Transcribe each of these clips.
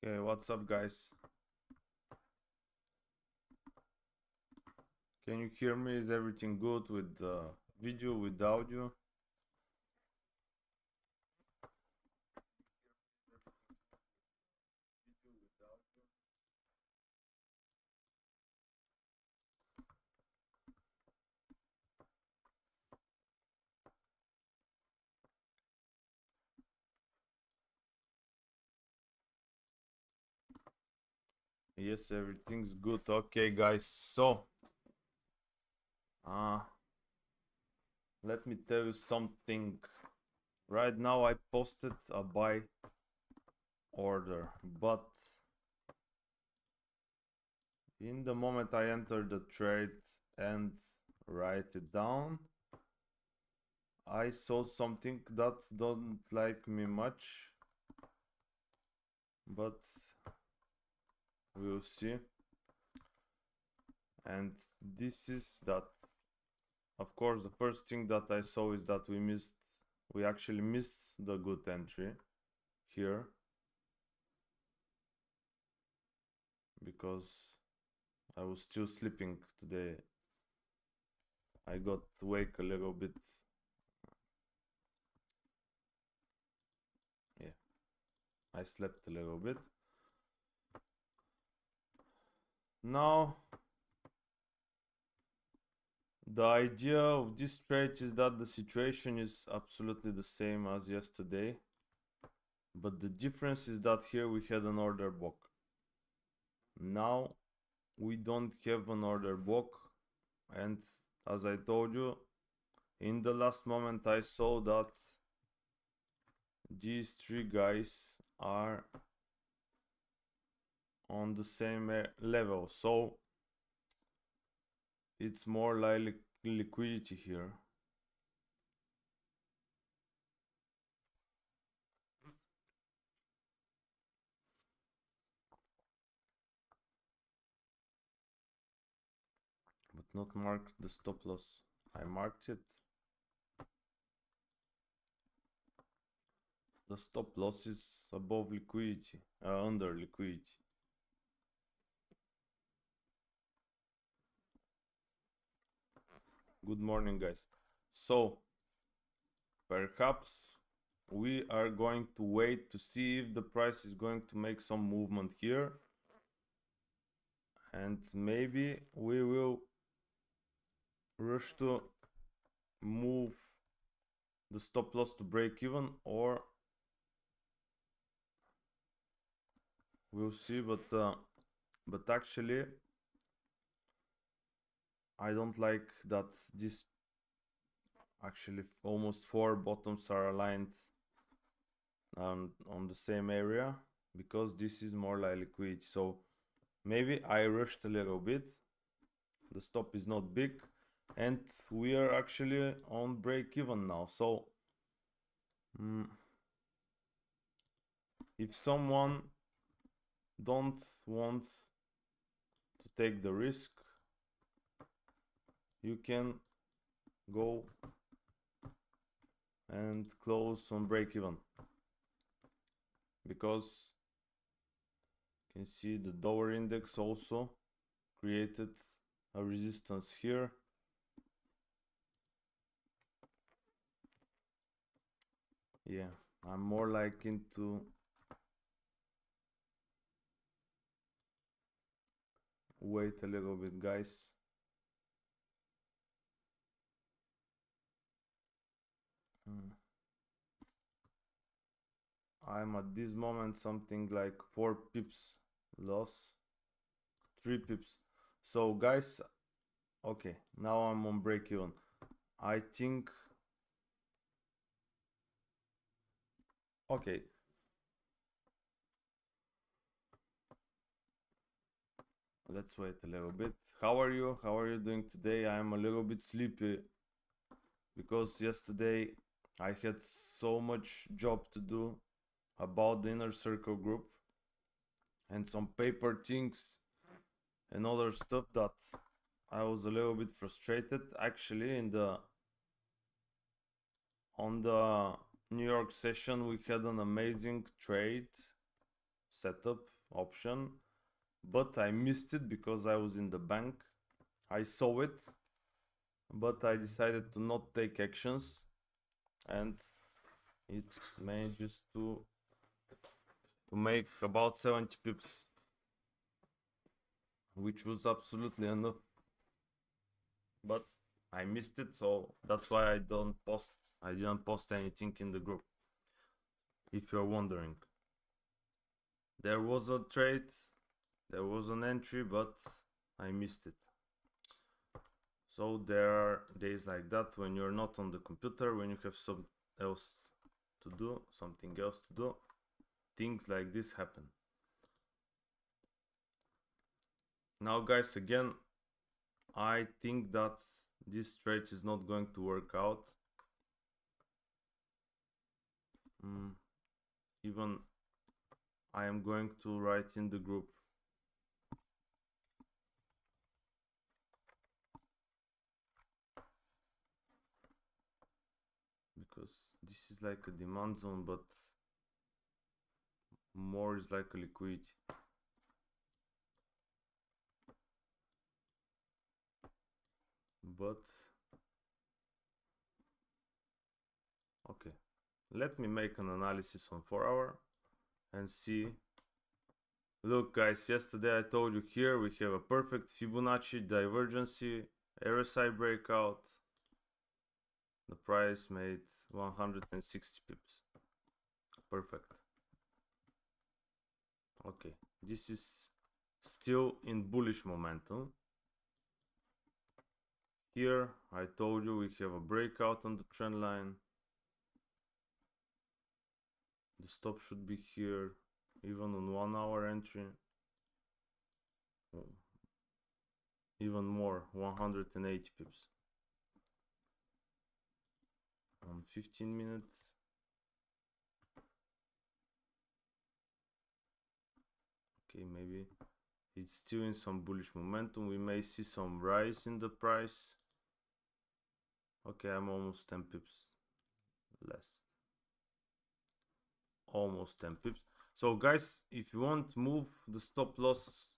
Okay, what's up, guys? Can you hear me? Is everything good with the video, with the audio? Yes, everything's good. Okay, guys. So, uh, let me tell you something. Right now, I posted a buy order, but in the moment I enter the trade and write it down, I saw something that don't like me much, but we'll see. And this is that, of course, the first thing that I saw is that we actually missed the good entry here, because I was still sleeping today. I got awake a little bit. Yeah, I slept a little bit. Now, the idea of this trade is that the situation is absolutely the same as yesterday, but the difference is that here we had an order block. Now we don't have an order block, and as I told you, in the last moment I saw that these three guys are on the same level, so it's more like liquidity here. But not mark the stop loss. I marked it. The stop loss is above liquidity, under liquidity. Good morning, guys. So perhaps we are going to wait to see if the price is going to make some movement here, and maybe we will rush to move the stop loss to break even, or we'll see. But actually I don't like that this actually almost four bottoms are aligned on the same area, because this is more like liquidity. So maybe I rushed a little bit. The stop is not big, and we are actually on break even now. So if someone don't want to take the risk, you can go and close on break even, because you can see the dollar index also created a resistance here. Yeah, I'm more like into wait a little bit, guys. I'm at this moment something like 4 pips loss, 3 pips. So guys, okay, now I'm on break even. I think, okay, let's wait a little bit. How are you? How are you doing today? I'm a little bit sleepy because yesterday I had so much job to do about the inner circle group and some paper things and other stuff that I was a little bit frustrated. Actually, on the New York session we had an amazing trade setup option, but I missed it because I was in the bank. I saw it, but I decided to not take actions, and it manages to make about 70 pips, which was absolutely enough. But I missed it, so that's why I didn't post anything in the group, if you're wondering. There was a trade, there was an entry, but I missed it. So there are days like that when you're not on the computer, when you have something else to do, things like this happen. Now guys, again, I think that this trade is not going to work out. Even I am going to write in the group. Because this is like a demand zone, but more is like a liquidity. But okay, let me make an analysis on 4 hour and see. Look guys, yesterday I told you here we have a perfect Fibonacci divergency, RSI breakout. The price made 160 pips. Perfect. Okay, this is still in bullish momentum. Here I told you we have a breakout on the trend line. The stop should be here, even on 1 hour entry. Even more, 180 pips. On 15 minutes. Okay, maybe it's still in some bullish momentum. We may see some rise in the price. Okay, I'm almost 10 pips less. Almost 10 pips. So guys, if you want, move the stop loss.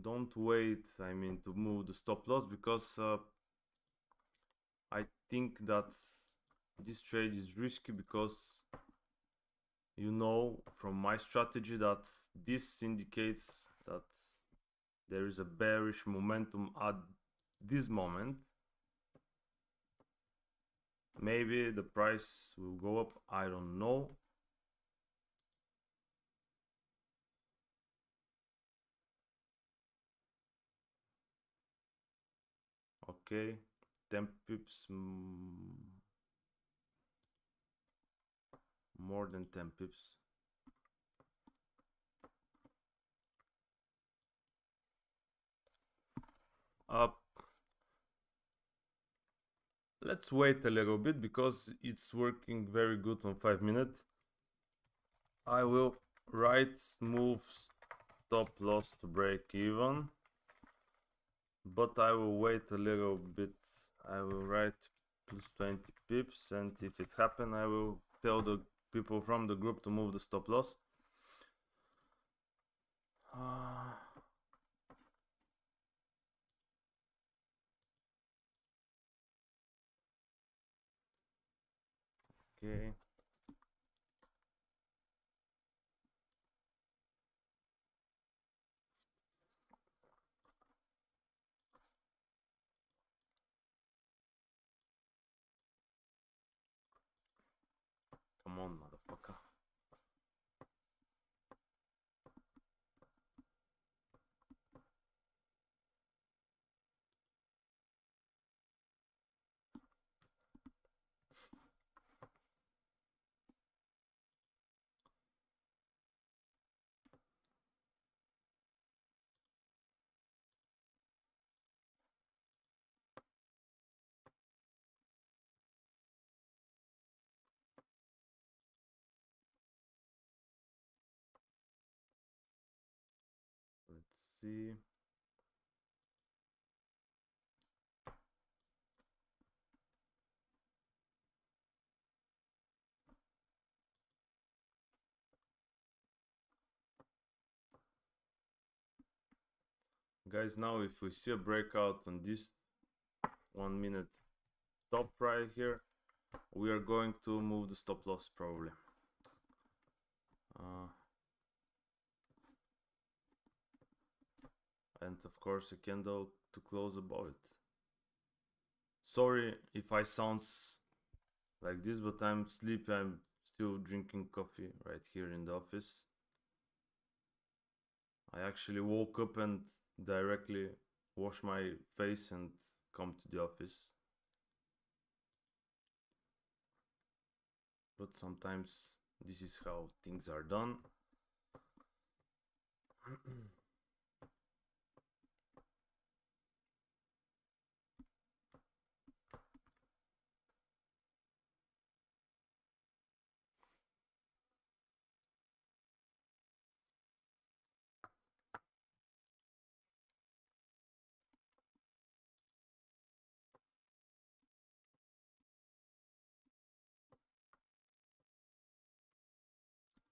Don't wait, I mean, to move the stop loss, because I think that this trade is risky, because you know from my strategy that this indicates that there is a bearish momentum at this moment. Maybe the price will go up, I don't know. Okay, 10 pips, more than 10 pips. Up. Let's wait a little bit, because it's working very good on 5 minutes. I will write move stop loss to break even, but I will wait a little bit. I will write plus 20 pips, and if it happens, I will tell the people from the group to move the stop loss. Okay. Come on, motherfucker. Let's see. Guys, now if we see a breakout on this 1 minute top right here, we are going to move the stop loss probably. And of course a candle to close above it. Sorry if I sounds like this, but I'm sleepy. I'm still drinking coffee right here in the office. I actually woke up and directly wash my face and come to the office. But sometimes this is how things are done.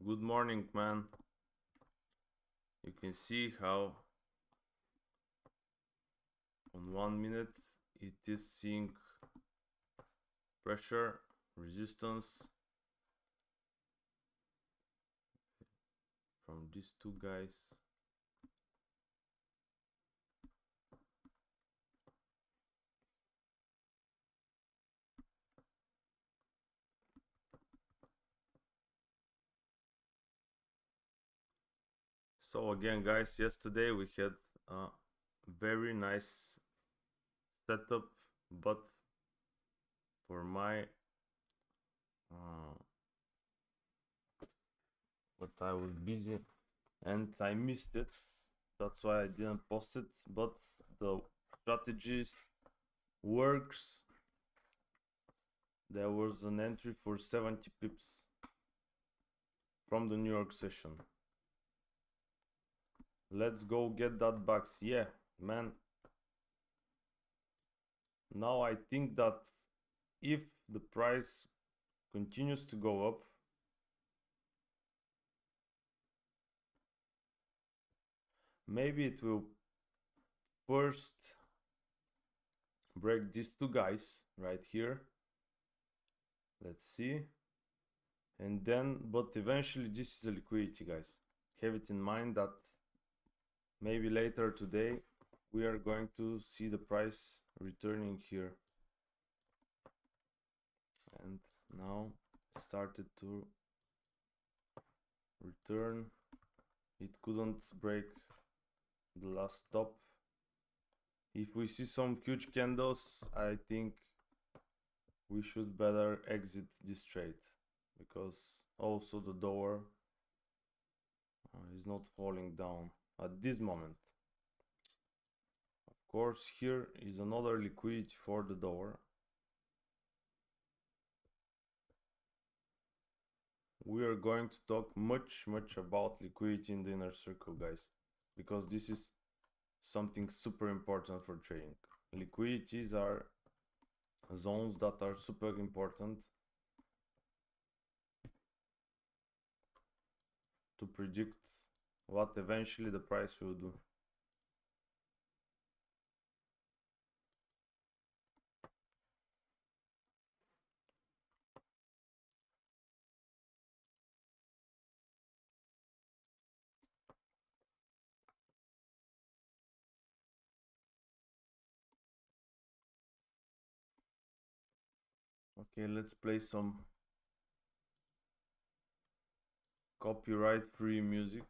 Good morning, man. You can see how on 1 minute it is seeing pressure, resistance from these two guys. So again, guys, yesterday we had a very nice setup, but for my but I was busy and I missed it. That's why I didn't post it, but the strategies works. There was an entry for 70 pips from the New York session. Let's go get that box. Yeah, man. Now I think that if the price continues to go up, maybe it will first break these two guys right here. Let's see. And then, but eventually this is a liquidity, guys. Have it in mind that maybe later today we are going to see the price returning here. And now started to return. It couldn't break the last stop. If we see some huge candles, I think we should better exit this trade, because also the door is not falling down at this moment. Of course, here is another liquidity for the door. We are going to talk much about liquidity in the inner circle, guys, because this is something super important for trading. Liquidities are zones that are super important to predict what eventually the price will do. Okay, let's play some copyright free music.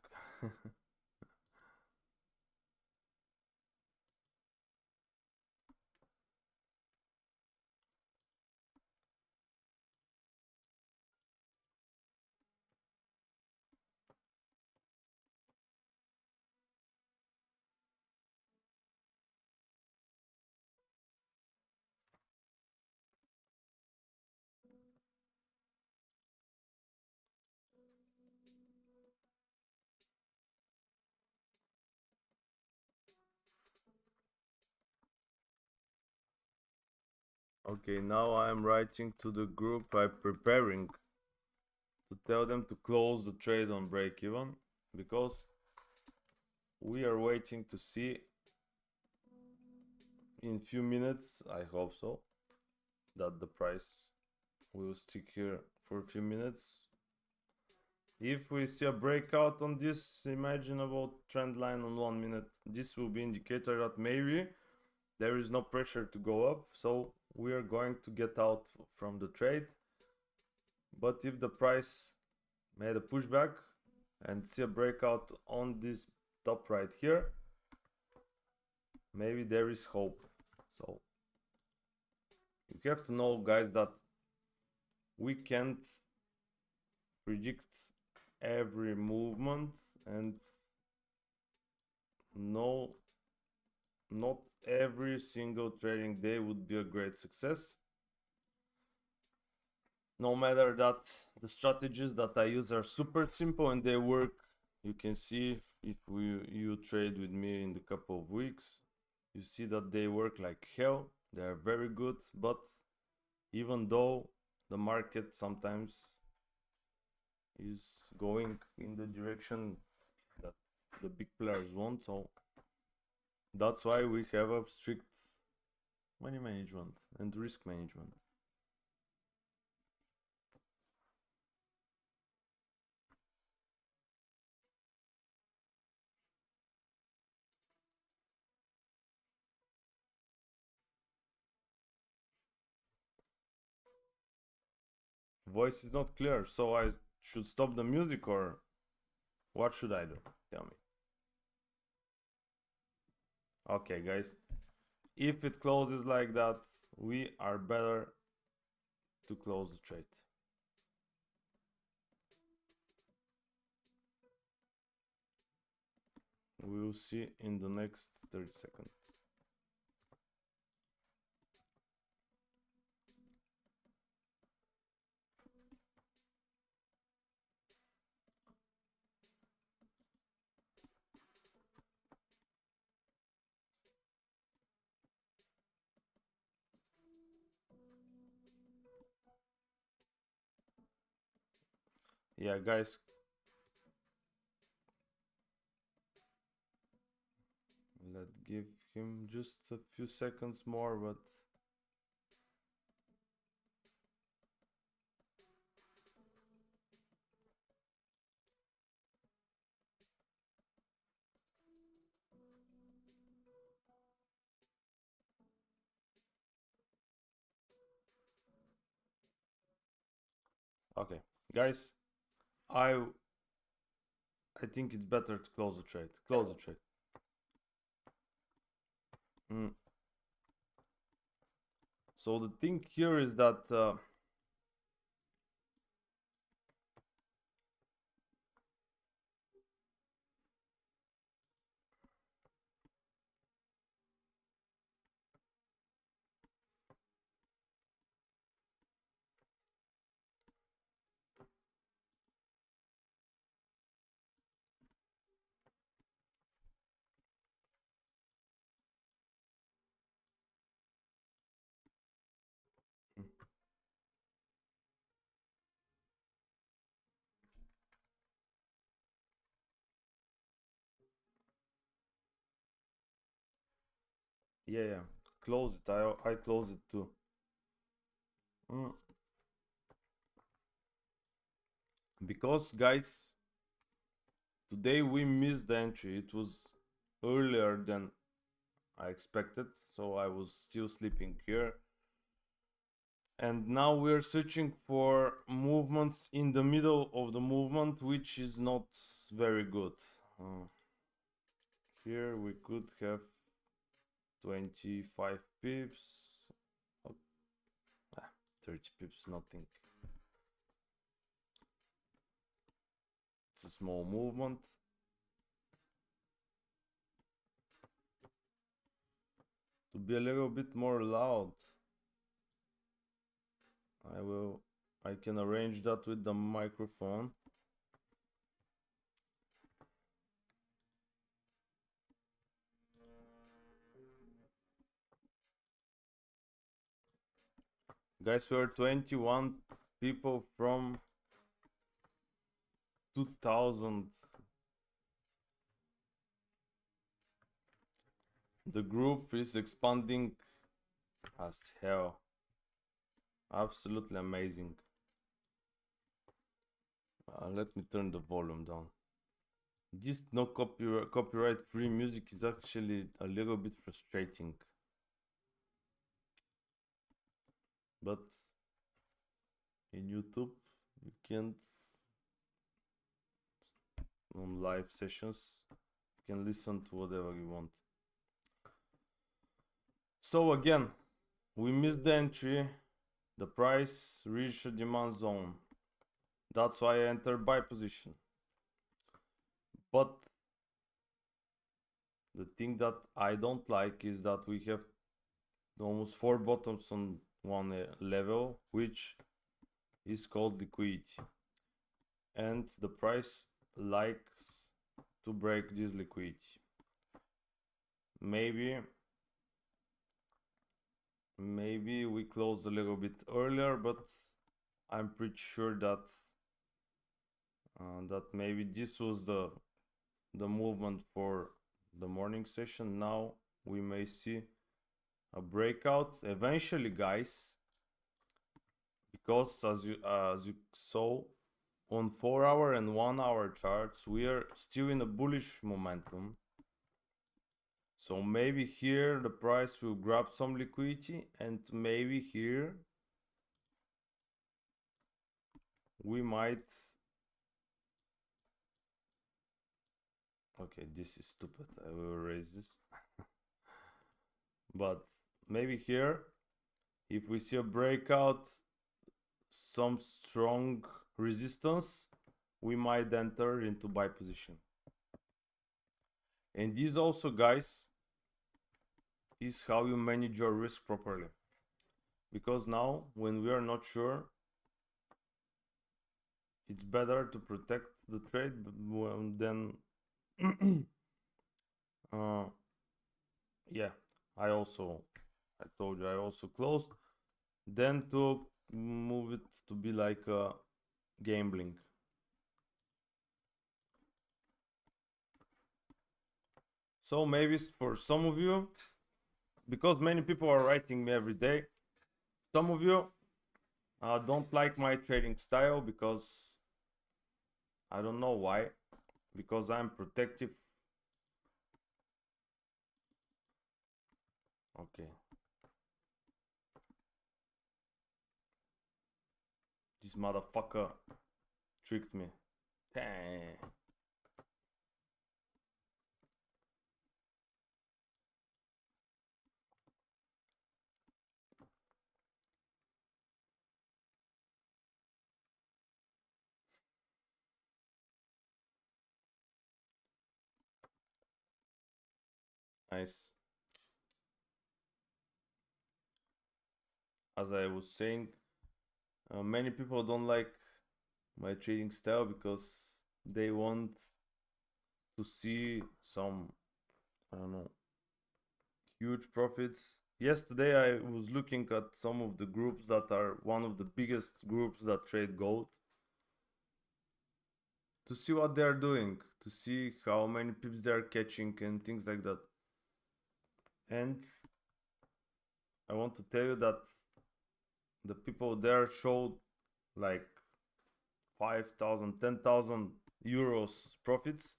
Okay, now I am writing to the group. I'm preparing to tell them to close the trade on break even, because we are waiting to see in few minutes. I hope so, that the price will stick here for a few minutes. If we see a breakout on this imaginable trend line on 1 minute, this will be indicator that maybe there is no pressure to go up, so we are going to get out from the trade. But if the price made a pushback and see a breakout on this top right here, maybe there is hope. So you have to know, guys, that we can't predict every movement, and no, not every single trading day would be a great success. No matter that the strategies that I use are super simple and they work. You can see if you trade with me in the couple of weeks, you see that they work like hell. They are very good, but even though the market sometimes is going in the direction that the big players want, so that's why we have a strict money management and risk management. Voice is not clear, so I should stop the music, or what should I do? Tell me. Okay, guys, if it closes like that, we are better to close the trade. We will see in the next 30 seconds. Yeah, guys, let's give him just a few seconds more, but okay, guys, I think it's better to close the trade. Close the trade. So the thing here is that yeah, close it. I close it too. Because, guys, today we missed the entry. It was earlier than I expected, so I was still sleeping here. And now we're searching for movements in the middle of the movement, which is not very good. Here we could have 25 pips. Oh, 30 pips, nothing. It's a small movement. To be a little bit more loud, I can arrange that with the microphone. Guys, we are 21 people from 2000. The group is expanding as hell. Absolutely amazing. Let me turn the volume down. This no copyright free music is actually a little bit frustrating. But in YouTube you can't, on live sessions you can listen to whatever you want. So again, we missed the entry. The price reached a demand zone. That's why I entered buy position. But the thing that I don't like is that we have almost 4 bottoms on one level, which is called liquidity. And the price likes to break this liquidity. Maybe we close a little bit earlier, but I'm pretty sure that maybe this was the movement for the morning session. Now we may see a breakout eventually, guys, because as you saw on 4-hour and 1-hour charts, we are still in a bullish momentum. So maybe here the price will grab some liquidity, and maybe here we might... Okay, this is stupid. I will erase this. But maybe here, if we see a breakout, some strong resistance, we might enter into buy position. And this also, guys, is how you manage your risk properly. Because now, when we are not sure, it's better to protect the trade than yeah, I told you I also closed, then to move it to be like gambling. So maybe for some of you, because many people are writing me every day, some of you don't like my trading style, because I don't know why, because I'm protective. Okay, this motherfucker tricked me. Dang. Nice. As I was saying, many people don't like my trading style because they want to see some, I don't know, huge profits. Yesterday I was looking at some of the groups that are one of the biggest groups that trade gold, to see what they're doing, to see how many pips they're catching and things like that. And I want to tell you that the people there showed like 5,000, 10,000 euros profits,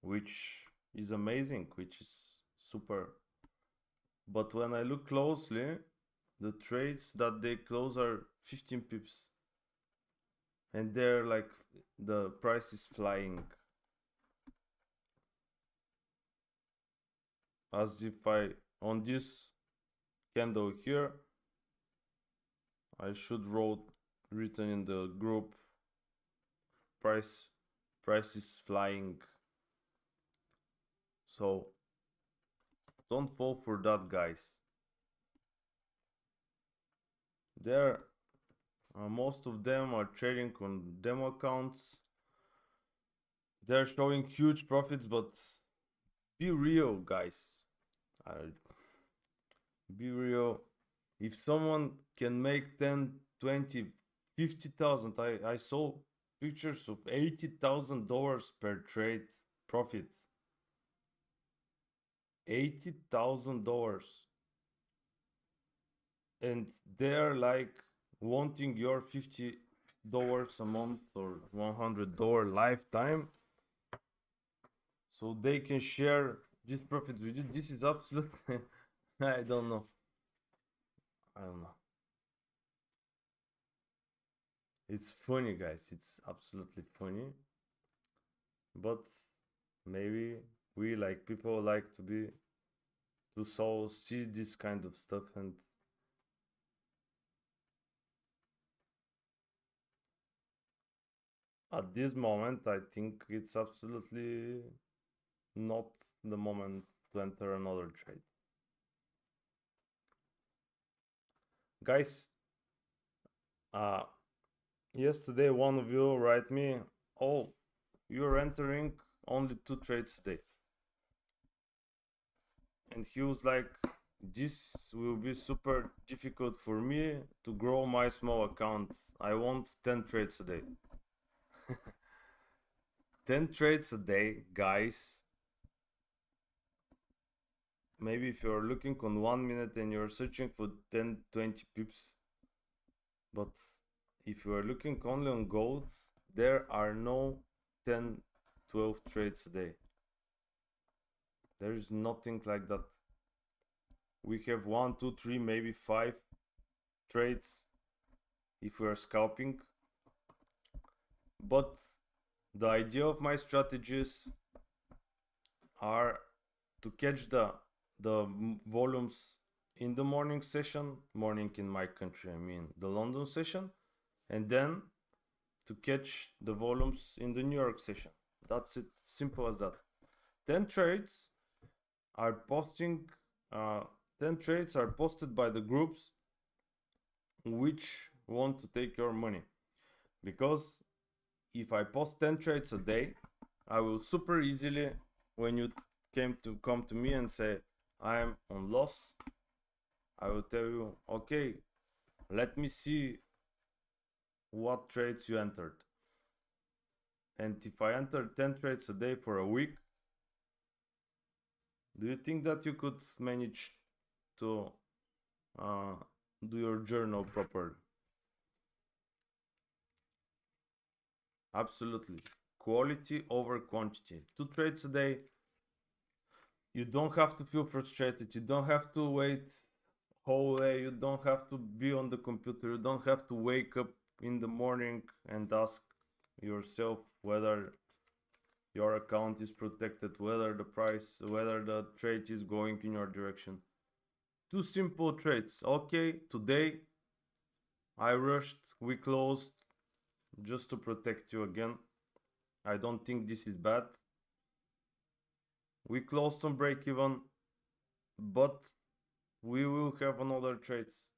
which is amazing, which is super. But when I look closely, the trades that they close are 15 pips, and they're like, the price is flying, as if on this candle here, I should written in the group, price is flying. So don't fall for that, guys. Most of them are trading on demo accounts. They're showing huge profits, but be real, guys. Be real. If someone can make 10, 20, 50,000, I saw pictures of $80,000 per trade profit. $80,000, and they're like wanting your $50 a month or $100 lifetime, so they can share these profits with you. This is absolutely I don't know. It's funny, guys. It's absolutely funny. But maybe we, like, people like to see this kind of stuff, and at this moment I think it's absolutely not the moment to enter another trade. Guys, yesterday one of you write me, oh, you're entering only 2 trades a day. And he was like, this will be super difficult for me to grow my small account. I want 10 trades a day. 10 trades a day, guys. Maybe if you're looking on 1 minute and you're searching for 10-20 pips, but if you are looking only on gold, there are no 10-12 trades a day. There is nothing like that. We have 1, 2, 3, maybe 5 trades if we are scalping. But the idea of my strategies are to catch the volumes in the morning session, morning in my country, I mean the London session, and then to catch the volumes in the New York session. That's it, simple as that. 10 trades are posted by the groups which want to take your money, because if I post 10 trades a day, I will super easily, when you come to me and say I am on loss, I will tell you, okay, let me see what trades you entered. And if I enter 10 trades a day for a week, do you think that you could manage to do your journal properly? Absolutely. Quality over quantity. 2 trades a day. You don't have to feel frustrated. You don't have to wait whole day. You don't have to be on the computer. You don't have to wake up in the morning and ask yourself whether your account is protected, whether the trade is going in your direction. 2 simple trades. Okay, today I rushed, we closed, just to protect you again. I don't think this is bad. We closed on break even, but we will have another trades.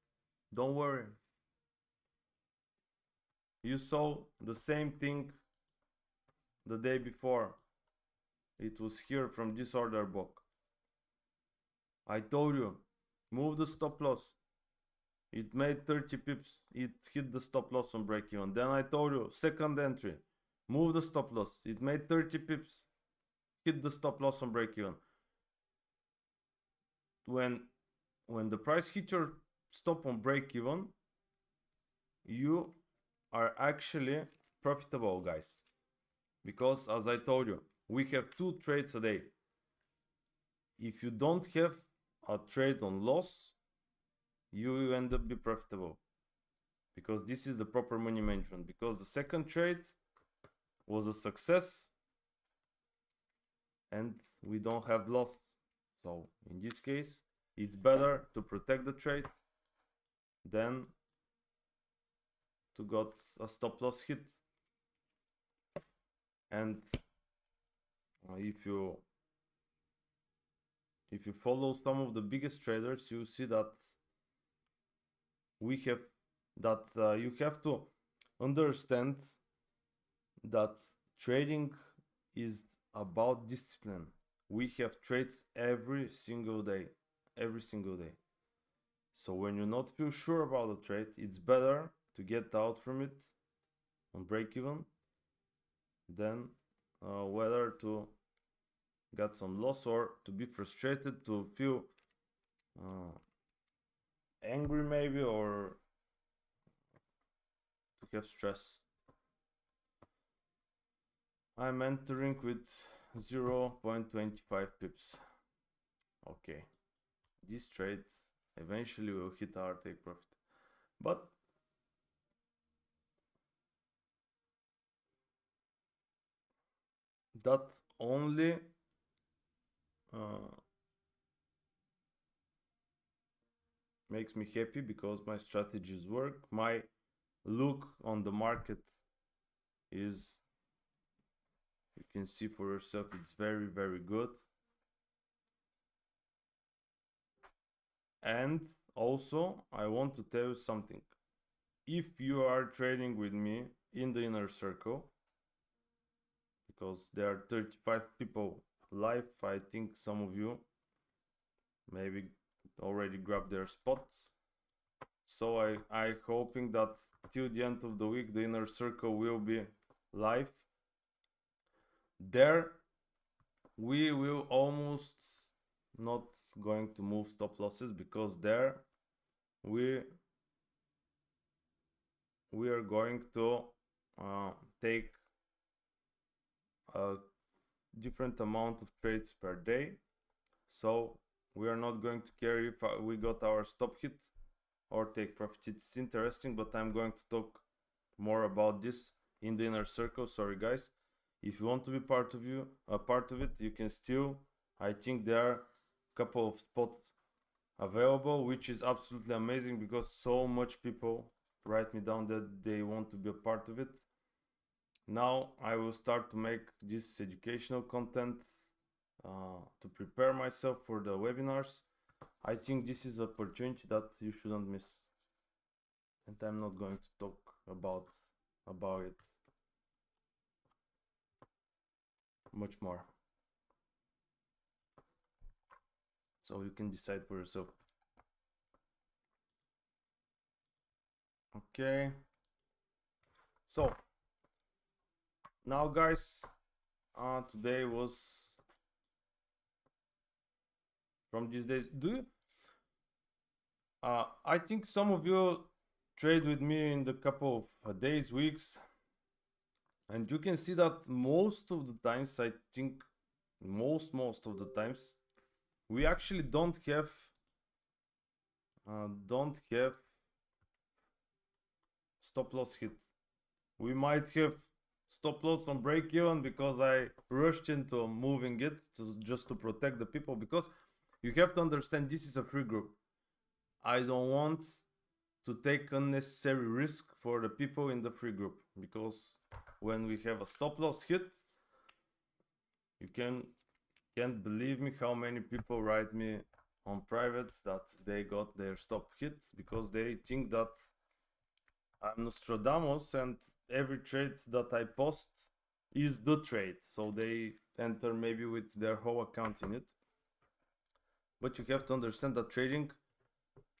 Don't worry. You saw the same thing the day before. It was here from this order book. I told you, move the stop loss. It made 30 pips. It hit the stop loss on break even. Then I told you, second entry, move the stop loss. It made 30 pips. Hit the stop loss on break even. When the price hit your stop on break even, you are actually profitable, guys. Because as I told you, we have 2 trades a day. If you don't have a trade on loss, you will end up be profitable, because this is the proper money management. Because the second trade was a success and we don't have loss. So in this case, it's better to protect the trade than to got a stop loss hit. And if you follow some of the biggest traders, you see that you have to understand that trading is about discipline. We have trades every single day. So when you not feel sure about a trade, it's better to get out from it on break even than whether to got some loss, or to be frustrated, to feel angry maybe, or to have stress. I'm entering with 0.25 pips. Okay, this trade eventually will hit our take profit, but that only makes me happy because my strategies work. My look on the market is, you can see for yourself, it's very, very good. And also, I want to tell you something. If you are trading with me in the inner circle, because there are 35 people live, I think some of you maybe already grabbed their spots. So I hoping that till the end of the week the inner circle will be live. There we will almost not going to move stop losses, because there we are going to take a different amount of trades per day. So we are not going to care if we got our stop hit or take profit. It's interesting, but I'm going to talk more about this in the inner circle. Sorry guys, if you want to be part of it, you can still, I think there are a couple of spots available, which is absolutely amazing, because so much people write me down that they want to be a part of it. Now I will start to make this educational content to prepare myself for the webinars. I think this is an opportunity that you shouldn't miss, and I'm not going to talk about it much more, so you can decide for yourself. Okay, so now guys, today was from these days. Do you I think some of you trade with me in the couple of days, weeks, and you can see that most of the times, I think most of the times, we actually don't have stop loss hit. We might have stop loss on break even because I rushed into moving it just to protect the people, because you have to understand this is a free group. I don't want to take unnecessary risk for the people in the free group, because when we have a stop loss hit, you can't believe me how many people write me on private that they got their stop hit because they think that I'm Nostradamus and every trade that I post is the trade, so they enter maybe with their whole account in it. But you have to understand that trading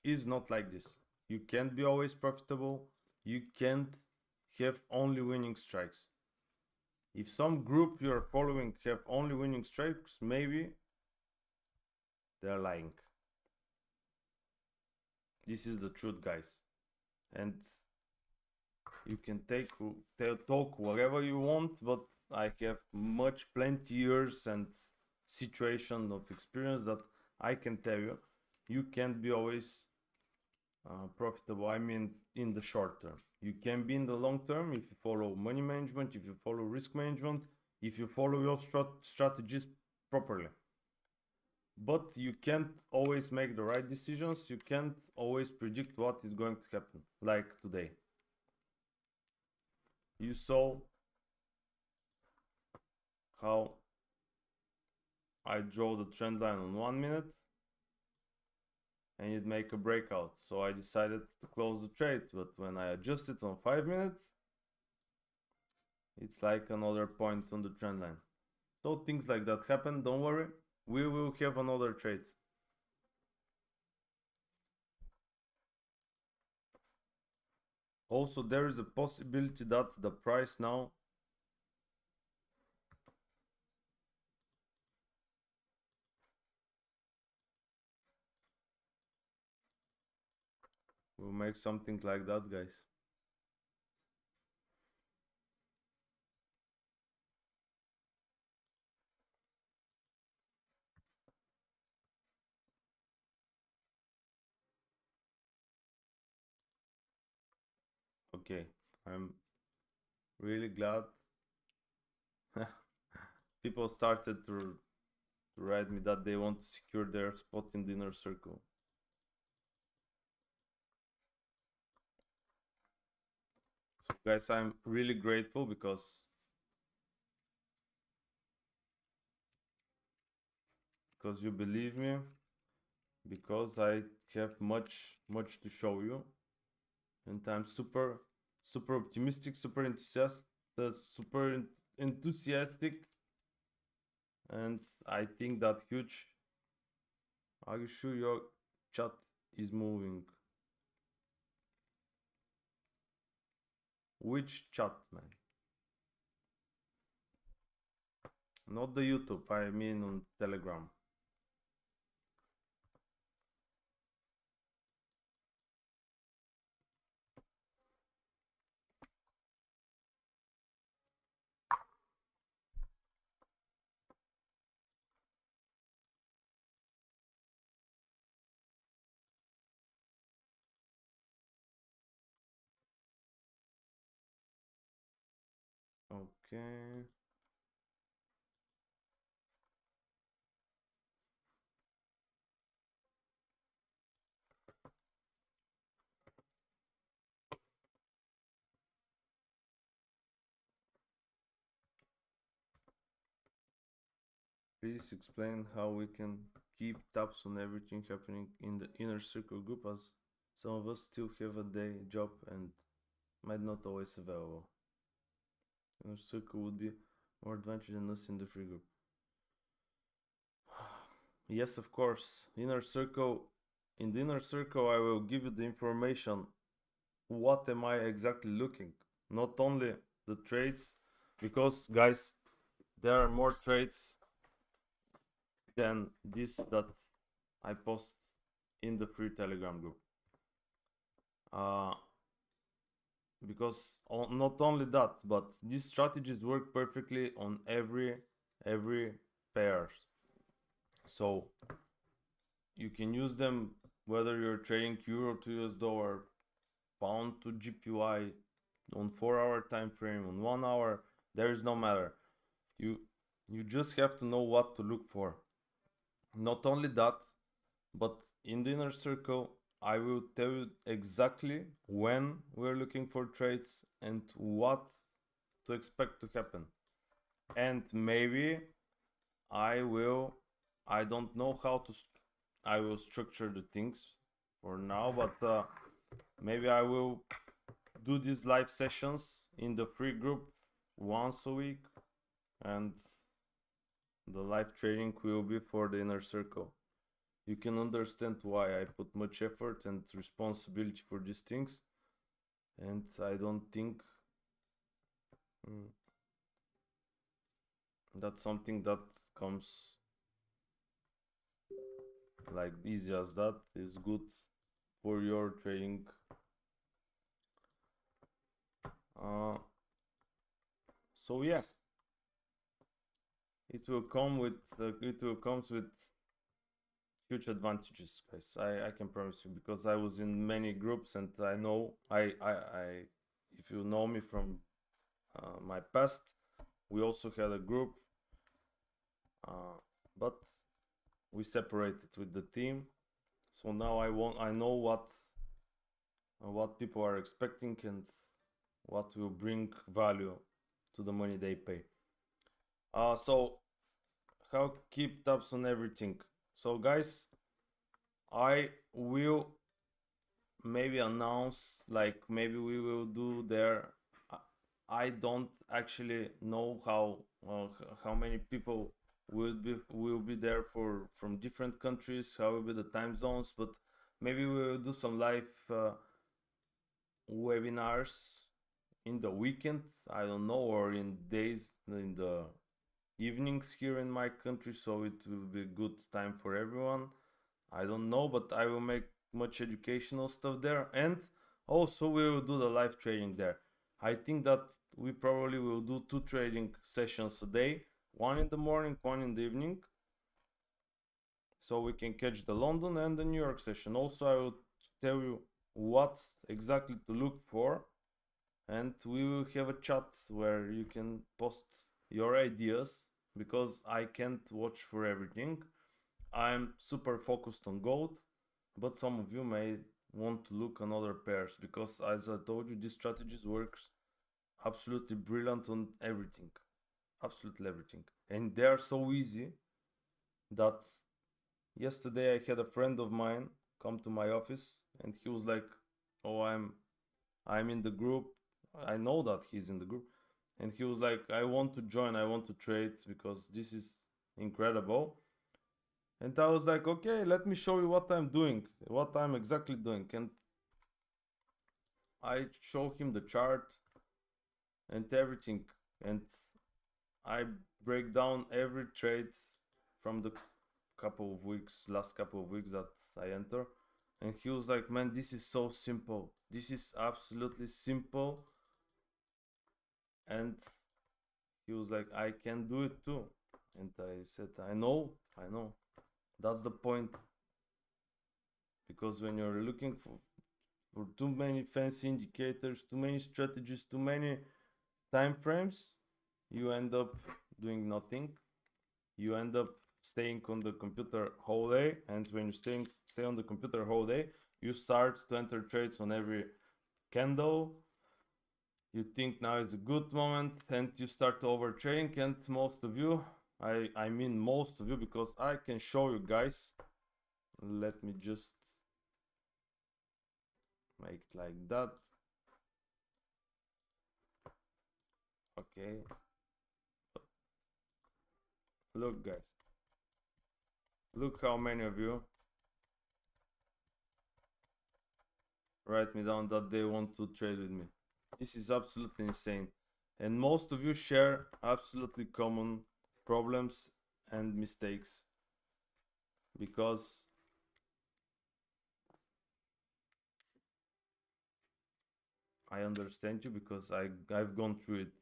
is not like this. You can't be always profitable. You can't have only winning strikes. If some group you're following have only winning strikes, maybe they're lying. This is the truth, guys. And you can talk whatever you want, but I have plenty years and situation of experience that I can tell you, you can't be always profitable. I mean, in the short term. You can be in the long term if you follow money management, if you follow risk management, if you follow your strategies properly. But you can't always make the right decisions. You can't always predict what is going to happen, like today. You saw how I draw the trend line on 1 minute and it make a breakout. So I decided to close the trade, but when I adjust it on 5 minutes, it's like another point on the trend line. So things like that happen, don't worry, we will have another trade. Also, there is a possibility that the price now We'll make something like that, guys. Okay, I'm really glad people started to write me that they want to secure their spot in the inner circle. So guys, I'm really grateful because you believe me, because I have much to show you, and I'm super optimistic, super enthusiastic, and I think that huge. Are you sure your chat is moving? Which chat, man? Not the YouTube, I mean on Telegram. Okay. Please explain how we can keep tabs on everything happening in the inner circle group, as some of us still have a day job and might not always available. Inner circle would be more advantage than us in the free group. Yes, of course. Inner circle. In the inner circle, I will give you the information. What am I exactly looking? Not only the trades, because guys, there are more trades than this that I post in the free Telegram group. Because not only that, but these strategies work perfectly on every pair. So you can use them whether you're trading euro to US dollar, pound to GPY, on 4-hour time frame, on 1 hour. There is no matter. You just have to know what to look for. Not only that, but in the inner circle, I will tell you exactly when we're looking for trades and what to expect to happen. And maybe I don't know how to I will structure the things for now, but maybe I will do these live sessions in the free group once a week, and the live trading will be for the inner circle. You can understand why I put much effort and responsibility for these things, and I don't think that's something that comes like easy as that. Is good for your trading. So yeah, it will come with comes with huge advantages, guys. I can promise you, because I was in many groups and I know I if you know me from my past, we also had a group, but we separated with the team. So now I know what people are expecting and what will bring value to the money they pay. So how keep tabs on everything? So guys, I will maybe announce, like maybe we will do there. I don't actually know how many people will be there from different countries, how will be the time zones, but maybe we will do some live webinars in the weekend, I don't know, or in days in the evenings here in my country, so it will be good time for everyone. I don't know, but I will make much educational stuff there, and also we will do the live trading there. I think that we probably will do 2 trading sessions a day, one in the morning, one in the evening, so we can catch the London and the New York session. Also, I will tell you what exactly to look for, and we will have a chat where you can post your ideas, because I can't watch for everything. I'm super focused on gold, but some of you may want to look on other pairs, because as I told you, this strategies works absolutely brilliant on everything, absolutely everything, and they are so easy that yesterday I had a friend of mine come to my office, and he was like, oh, I'm in the group. I know that he's in the group, and he was like, I want to join, I want to trade, because this is incredible. And I was like, okay, let me show you what I'm doing, what I'm exactly doing. And I show him the chart and everything, and I break down every trade from the last couple of weeks that I enter. And he was like, man, this is so simple, this is absolutely simple. And he was like, I can do it too. And I said, I know, that's the point, because when you're looking for too many fancy indicators, too many strategies, too many time frames, you end up doing nothing. You end up staying on the computer whole day, and when you stay on the computer whole day, you start to enter trades on every candle. You think now is a good moment, and you start over trading. And most of you, I mean most of you, because I can show you guys. Let me just make it like that. Okay, look guys, look how many of you write me down that they want to trade with me. This is absolutely insane, and most of you share absolutely common problems and mistakes, because I understand you, because I've gone through it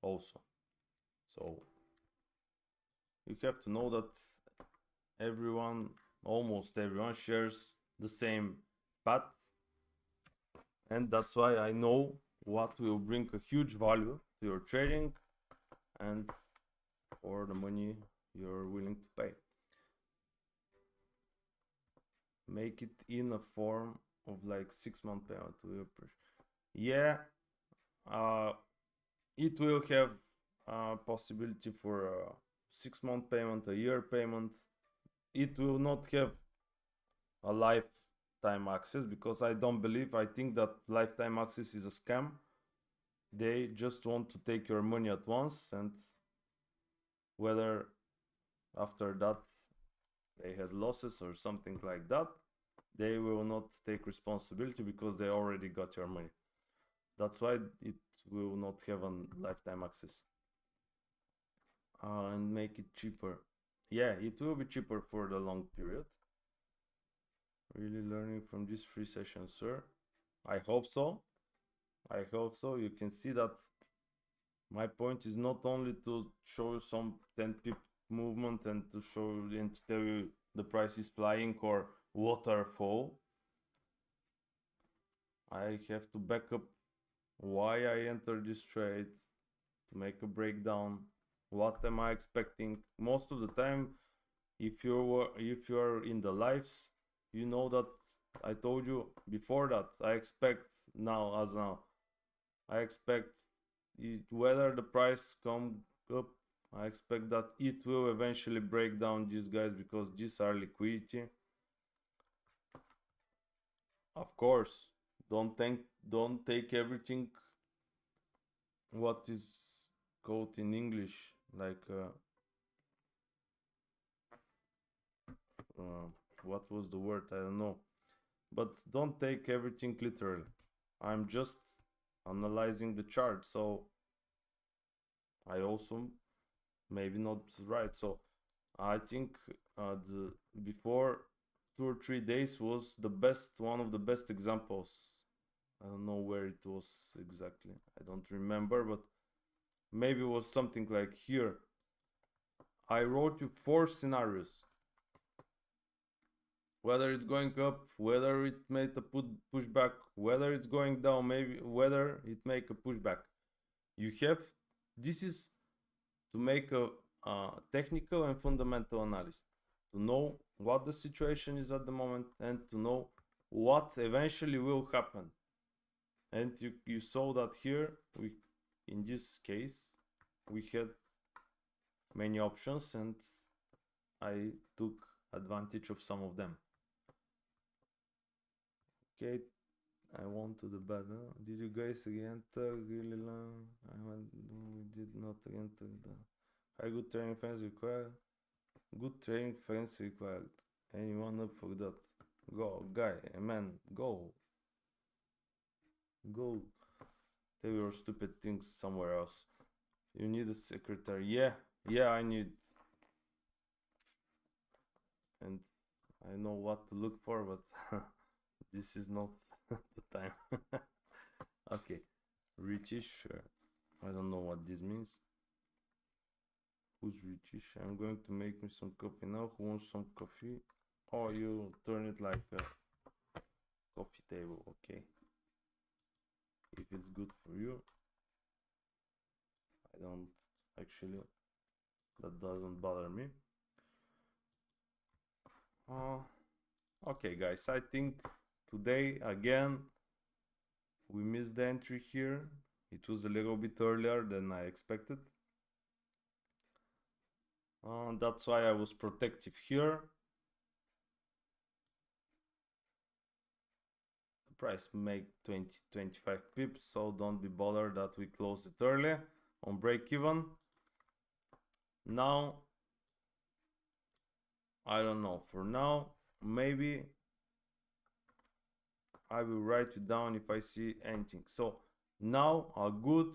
also. So you have to know that everyone, almost everyone, shares the same path, and that's why I know what will bring a huge value to your trading and for the money you're willing to pay. Make it in a form of like 6-month payment. Yeah, it will have a possibility for a 6-month payment, a year payment. It will not have a lifetime access, because I think that lifetime access is a scam. They just want to take your money at once, and whether after that they had losses or something like that, they will not take responsibility, because they already got your money. That's why it will not have a lifetime access. And make it cheaper. Yeah, it will be cheaper for the long period. Really learning from this free session, sir? I hope so. I hope so. You can see that my point is not only to show you some 10 pip movement and to show you and to tell you the price is flying or waterfall. I have to back up why I entered this trade, to make a breakdown. What am I expecting? Most of the time, if you're in the lives, you know that I told you before that I expect I expect it, whether the price come up, I expect that it will eventually break down these guys, because these are liquidity. Of course, don't take everything what is called in English like what was the word? I don't know. But don't take everything literally. I'm just analyzing the chart, so I also maybe not right. So I think before 2 or 3 days was the best, one of the best examples. I don't know where it was exactly, I don't remember, but maybe it was something like here. I wrote you 4 scenarios, whether it's going up, whether it made a pushback, whether it's going down, maybe whether it make a pushback. You have, this is to make a technical and fundamental analysis, to know what the situation is at the moment and to know what eventually will happen. And you saw that here, we, in this case, we had many options and I took advantage of some of them. Okay, I went to the bed. Huh? Did you guys enter really long? We did not enter the high good training fans required. Good training fans required. Anyone up for that? Go, guy, man, go. Go. Tell your stupid things somewhere else. You need a secretary. Yeah, I need. And I know what to look for, but this is not the time. Okay, Richish. I don't know what this means. Who's Richish? I'm going to make me some coffee now. Who wants some coffee? Oh, you turn it like a coffee table. Okay. If it's good for you. I don't actually. That doesn't bother me. Okay, guys. I think today again we missed the entry here. It was a little bit earlier than I expected. That's why I was protective here. The price make 20-25 pips, so don't be bothered that we closed it early on break even. Now, I don't know, for now, maybe I will write you down if I see anything. So now a good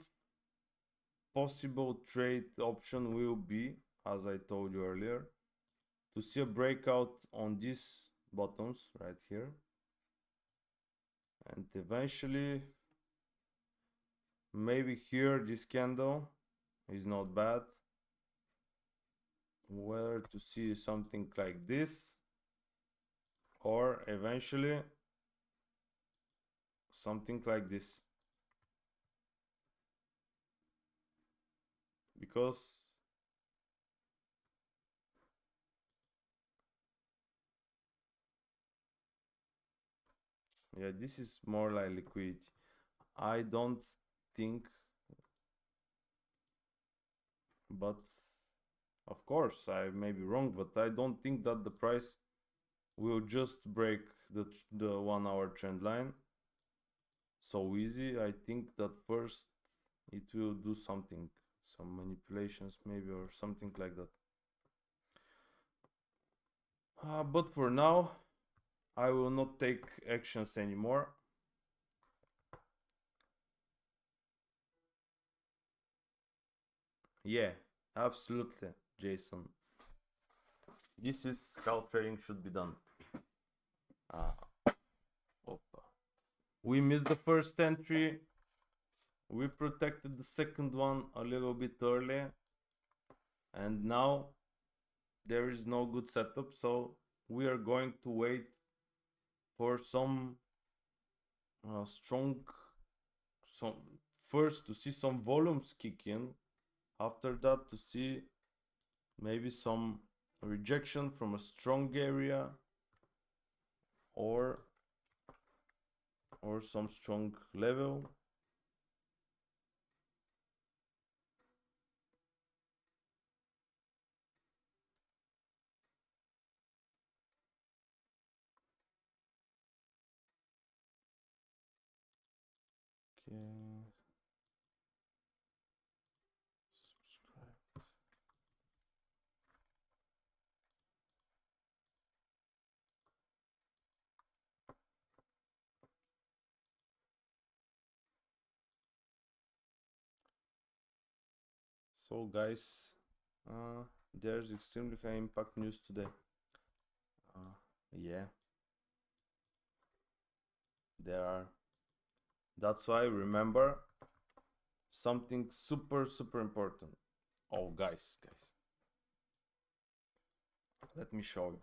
possible trade option will be, as I told you earlier, to see a breakout on these bottoms right here, and eventually maybe here this candle is not bad, whether to see something like this or eventually something like this, because yeah, this is more like liquidity. I don't think, but of course I may be wrong, but I don't think that the price will just break the 1 hour trend line so easy. I think that first it will do something, some manipulations maybe, or something like that. But for now I will not take actions anymore. Yeah, absolutely, Jason. This is how trading should be done. We missed the first entry. We protected the second one a little bit early. And now there is no good setup. So we are going to wait for some first to see some volumes kick in. After that to see maybe some rejection from a strong area or some strong level. Okay. Subscribe. So guys, there's extremely high impact news today. Yeah, there are. That's why remember something super important. Oh, guys, let me show you.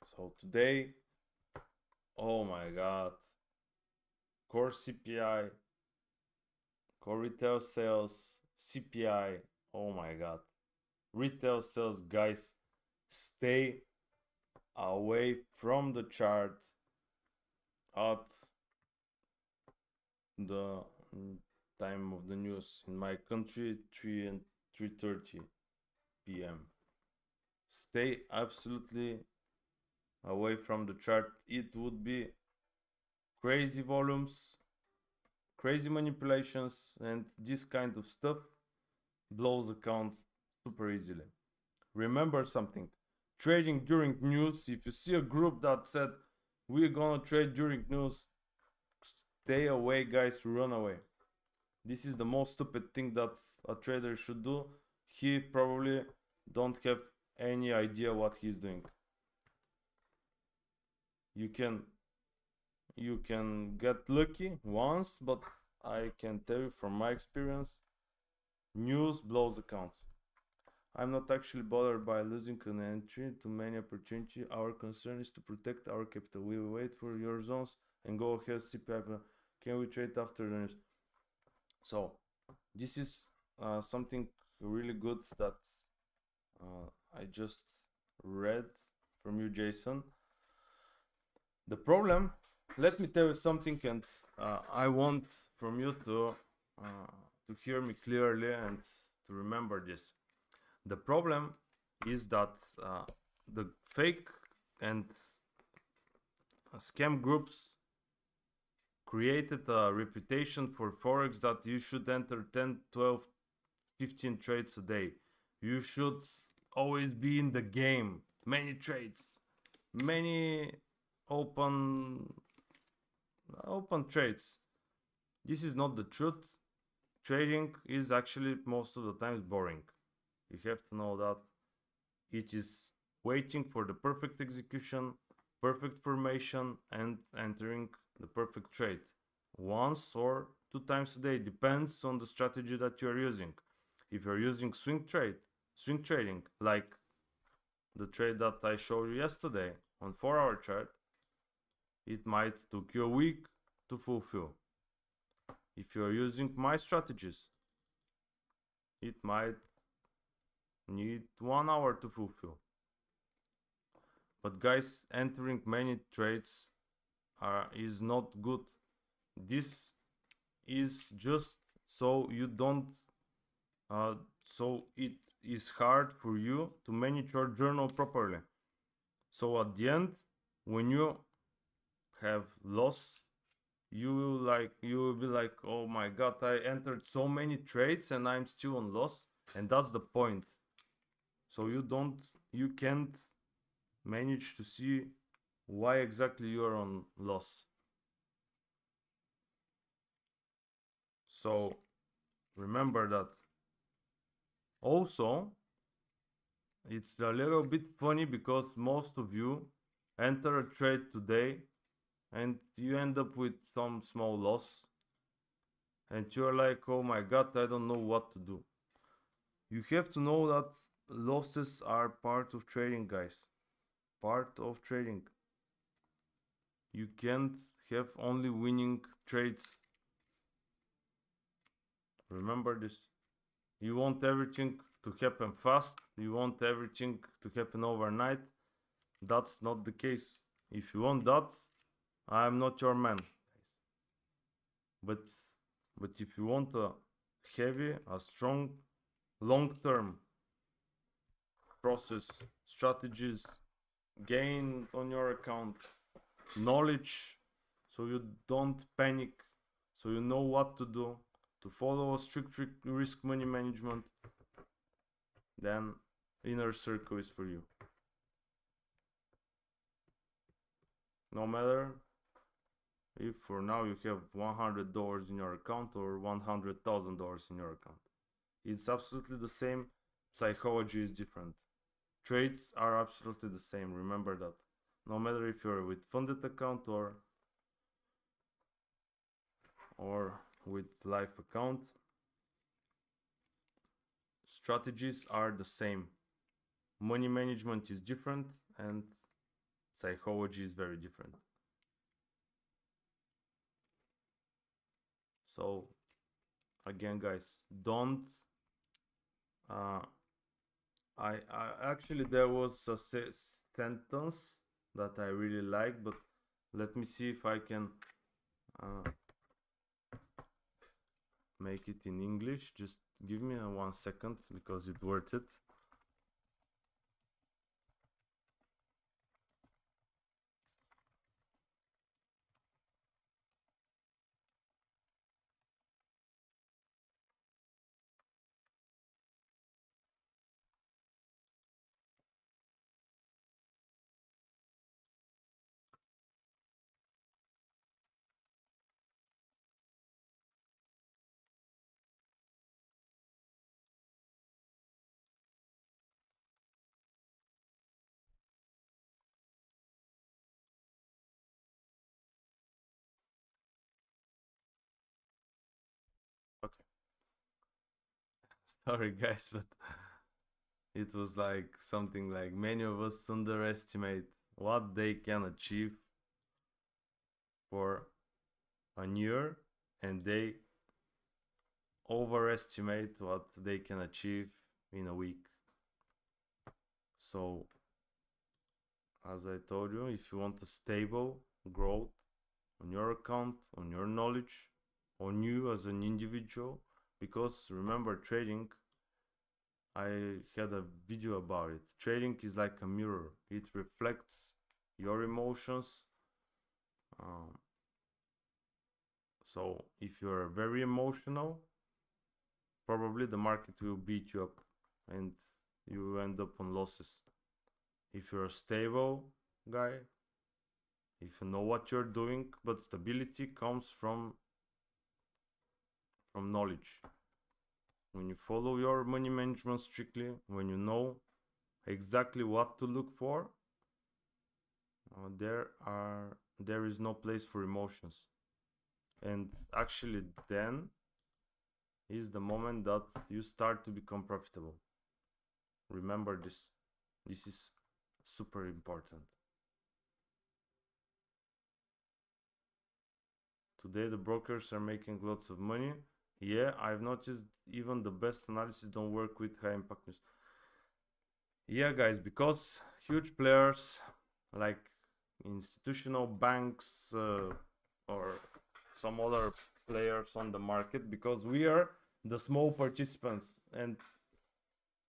So today, oh my god, core CPI, core retail sales, CPI, oh my god. Retail sales, guys, stay away from the chart at the time of the news. In my country, 3 and 3:30 p.m. Stay absolutely away from the chart. It would be crazy volumes, crazy manipulations, and this kind of stuff blows accounts super easily. Remember something, trading during news, if you see a group that said we're gonna trade during news, stay away, guys, run away. This is the most stupid thing that a trader should do. He probably don't have any idea what he's doing. You can get lucky once, but I can tell you from my experience, news blows accounts. I'm not actually bothered by losing an entry to many opportunity. Our concern is to protect our capital. We will wait for your zones and go ahead. CPI. Can we trade after the news? So this is something really good that I just read from you, Jason. The problem, let me tell you something, and I want from you to hear me clearly and to remember this. The problem is that the fake and scam groups created a reputation for Forex that you should enter 10, 12, 15 trades a day. You should always be in the game. Many trades, many open trades. This is not the truth. Trading is actually most of the times boring. You have to know that it is waiting for the perfect execution, perfect formation, and entering the perfect trade once or 2 times a day. Depends on the strategy that you are using. If you're using swing trading, like the trade that I showed you yesterday on 4-hour chart, it might take you a week to fulfill. If you're using my strategies, it might need 1 hour to fulfill. But guys, entering many trades is not good. This is just so you don't so it is hard for you to manage your journal properly. So at the end, when you have loss, you will be like, oh my god, I entered so many trades and I'm still on loss. And that's the point. So you can't manage to see why exactly you are on loss. So remember that. Also, it's a little bit funny because most of you enter a trade today and you end up with some small loss and you're like, oh my god, I don't know what to do. You have to know that losses are part of trading, guys. Part of trading. You can't have only winning trades. Remember this. You want everything to happen fast. You want everything to happen overnight. That's not the case. If you want that, I'm not your man. But if you want a heavy, a strong, long-term process, strategies, gain on your account, knowledge, so you don't panic, so you know what to do, to follow a strict risk money management, then Inner Circle is for you. No matter if for now you have $100 in your account or $100,000 in your account. It's absolutely the same. Psychology is different. Trades are absolutely the same. Remember that. no matter if you're with funded account or with live account, strategies are the same. Money management is different and psychology is very different. So again, guys, don't I actually, there was a sentence that I really like, but let me see if I can make it in English. Just give me 1 second because it's worth it. Okay. Sorry guys, but it was like something like many of us underestimate what they can achieve for a year, and they overestimate what they can achieve in a week. So as I told you, if you want a stable growth on your account, on your knowledge, on you as an individual, because remember, trading, I had a video about it. Trading is like a mirror. It reflects your emotions. So if you're very emotional, probably the market will beat you up and you end up on losses. If you're a stable guy, if you know what you're doing, but stability comes from knowledge. When you follow your money management strictly, when you know exactly what to look for, there is no place for emotions. And actually then is the moment that you start to become profitable. Remember this. This is super important. Today the brokers are making lots of money. Yeah, I've noticed even the best analysis don't work with high impact news. Yeah, guys, because huge players like institutional banks or some other players on the market, because we are the small participants, and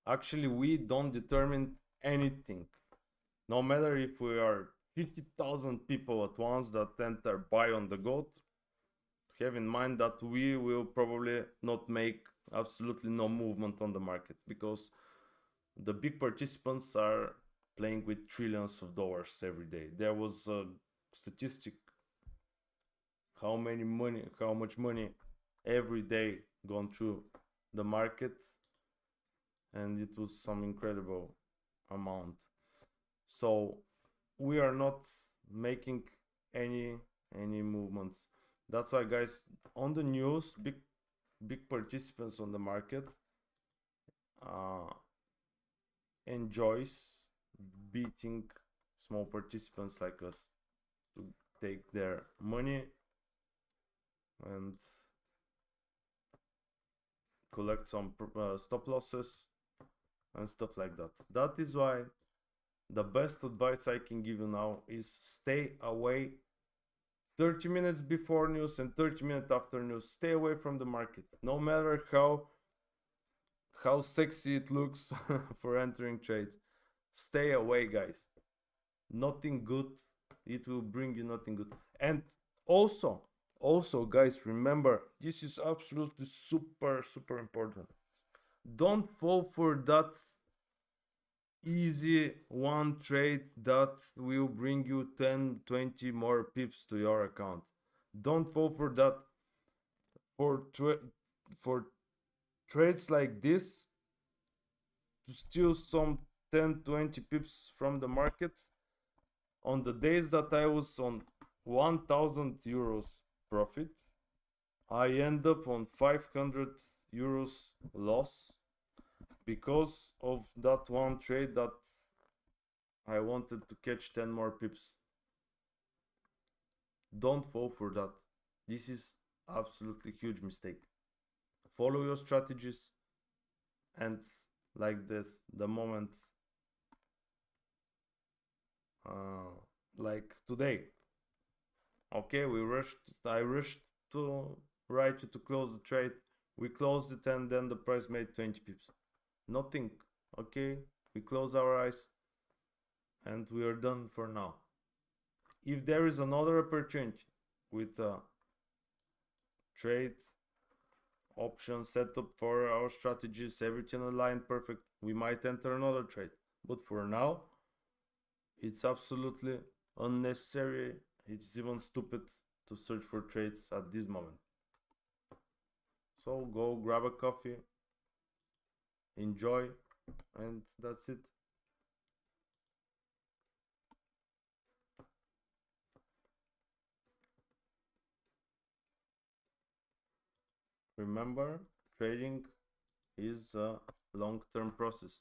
actually we don't determine anything. No matter if we are 50,000 people at once that enter buy on the goat, have in mind that we will probably not make absolutely no movement on the market, because the big participants are playing with trillions of dollars every day. There was a statistic how much money every day gone through the market, and it was some incredible amount. So we are not making any movements. That's why, guys, on the news, big participants on the market enjoys beating small participants like us to take their money and collect some stop losses and stuff like that. That is why the best advice I can give you now is stay away 30 minutes before news and 30 minutes after news. Stay away from the market. No matter how sexy it looks for entering trades, stay away, guys. Nothing good. It will bring you nothing good. And also guys, remember, this is absolutely super important. Don't fall for that easy one trade that will bring you 10-20 more pips to your account. Don't fall for that. For trades like this, to steal some 10-20 pips from the market, on the days that I was on 1000 euros profit, I end up on 500 euros loss because of that one trade that I wanted to catch 10 more pips. Don't fall for that. This is absolutely huge mistake. Follow your strategies, and like this, the moment like today, okay, I rushed to write you to close the trade. We closed it and then the price made 20 pips. Nothing. Okay, we close our eyes and we are done for now. If there is another opportunity with a trade option set up for our strategies, everything aligned perfect, we might enter another trade. But for now, it's absolutely unnecessary. It's even stupid to search for trades at this moment. So go grab a coffee, enjoy, and that's it. Remember, trading is a long-term process.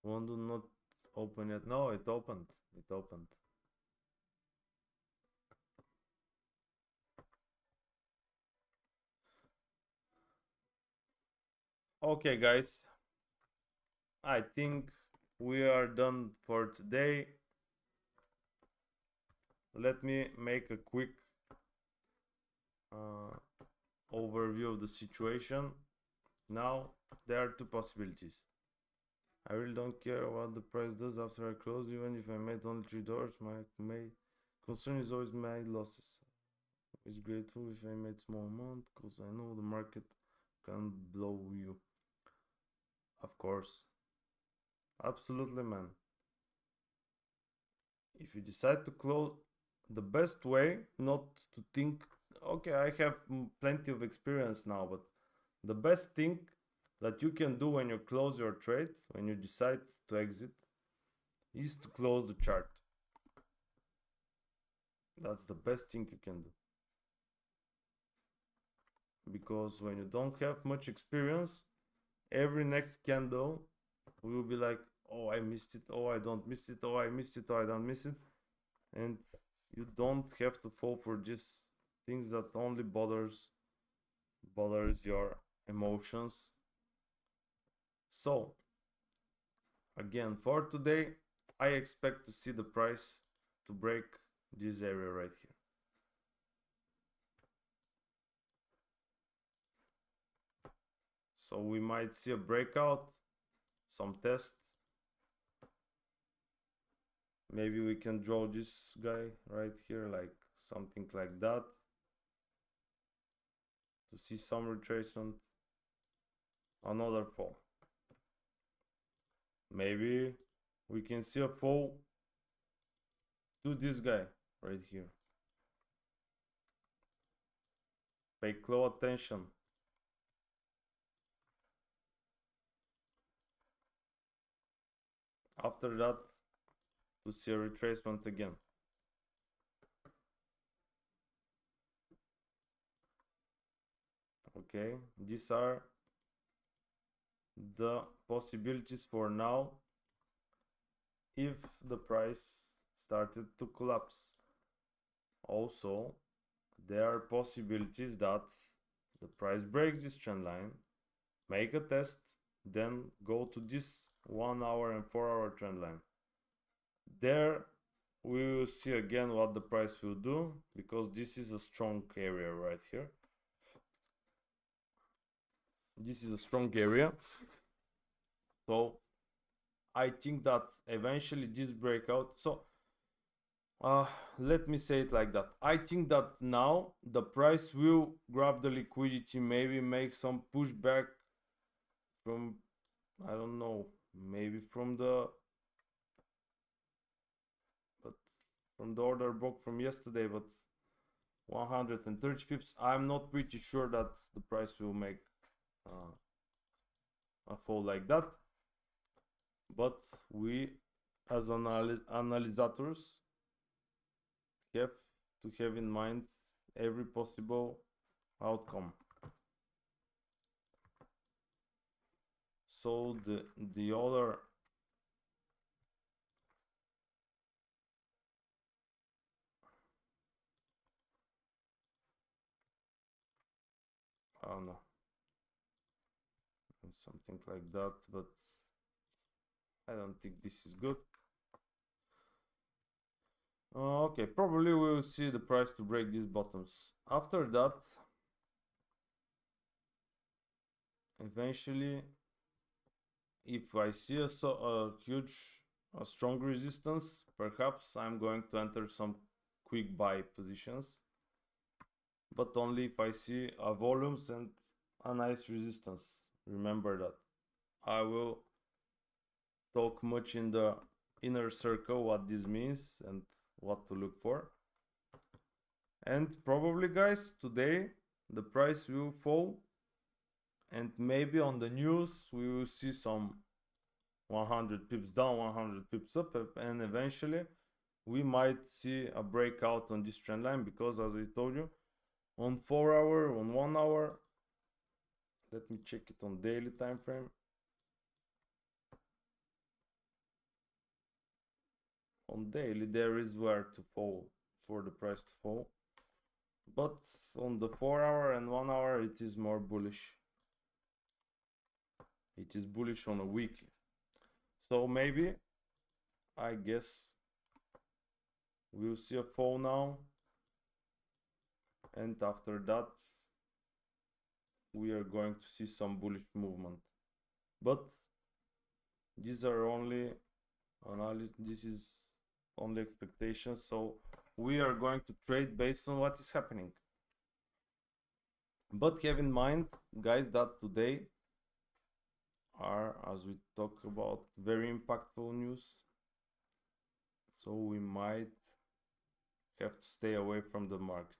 One do not open yet. No, it opened. It opened. Okay, guys. I think we are done for today. Let me make a quick overview of the situation. Now, there are two possibilities. I really don't care what the price does after I close, even if I made only $3. My concern is always my losses. It's grateful if I made small amount, because I know the market can blow you. Of course. Absolutely, man. If you decide to close, the best way not to think, okay, I have plenty of experience now, but the best thing that you can do when you close your trade, when you decide to exit, is to close the chart. That's the best thing you can do. Because when you don't have much experience, every next candle will be like, oh, I missed it, oh, I don't miss it, oh, I missed it, oh, I don't miss it. And you don't have to fall for just things that only bothers your emotions. So again, for today, I expect to see the price to break this area right here. So we might see a breakout, some test. Maybe we can draw this guy right here, like something like that, to see some retracement, another fall. Maybe we can see a fall to this guy right here. Pay close attention. After that, to see a retracement again. Okay, these are the possibilities for now if the price started to collapse. Also, there are possibilities that the price breaks this trend line, make a test, then go to this 1 hour and 4 hour trend line. There we will see again what the price will do, because this is a strong area right here. This is a strong area. So I think that eventually this breakout, so let me say it like that. I think that now the price will grab the liquidity, maybe make some pushback from, I don't know, maybe from the order block from yesterday, but 130 pips. I'm not pretty sure that the price will make a fall like that, but we as analyzers have to have in mind every possible outcome. So the other I don't know, something like that, but I don't think this is good. Okay, probably we will see the price to break these bottoms. After that, eventually, if I see a strong resistance, perhaps I'm going to enter some quick buy positions, but only if I see volumes and a nice resistance. Remember that. I will talk much in the inner circle what this means and what to look for. And probably, guys, today the price will fall, and maybe on the news we will see some 100 pips down, 100 pips up, and eventually we might see a breakout on this trend line, because as I told you, on 4 hour, on 1 hour, let me check it on daily time frame. On daily there is where to fall for the price to fall, but on the 4 hour and 1 hour it is more bullish. It is bullish on a weekly. So maybe, I guess, we'll see a fall now, and after that we are going to see some bullish movement. But these are only analysis, this is only expectations, so we are going to trade based on what is happening. But have in mind, guys, that today are, as we talk about, very impactful news, so we might have to stay away from the market.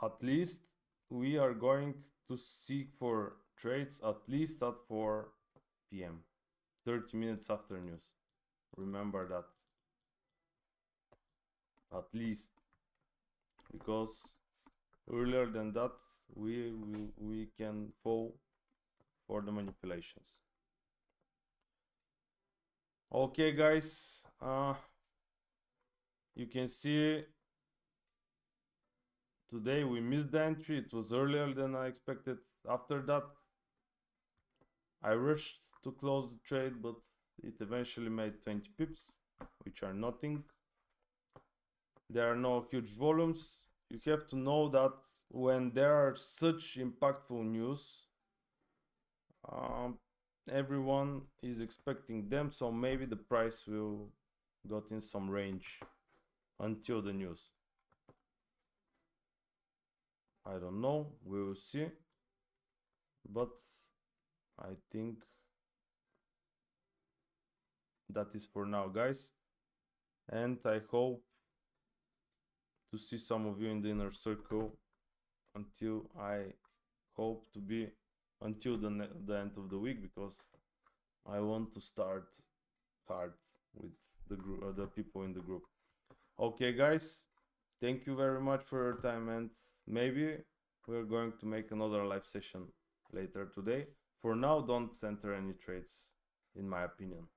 At least we are going to seek for trades at least at 4 p.m. 30 minutes after news. Remember that. At least, because earlier than that we can fall for the manipulations. Okay, guys, you can see today we missed the entry. It was earlier than I expected. After that I rushed to close the trade, but it eventually made 20 pips, which are nothing. There are no huge volumes. You have to know that when there are such impactful news, everyone is expecting them, so maybe the price will got in some range until the news. I don't know, we will see, but I think that is for now, guys, and I hope to see some of you in the inner circle until I hope to be until the end of the week, because I want to start hard with the group, the people in the group. Okay, guys, thank you very much for your time, and maybe we're going to make another live session later today. For now, don't enter any trades, in my opinion.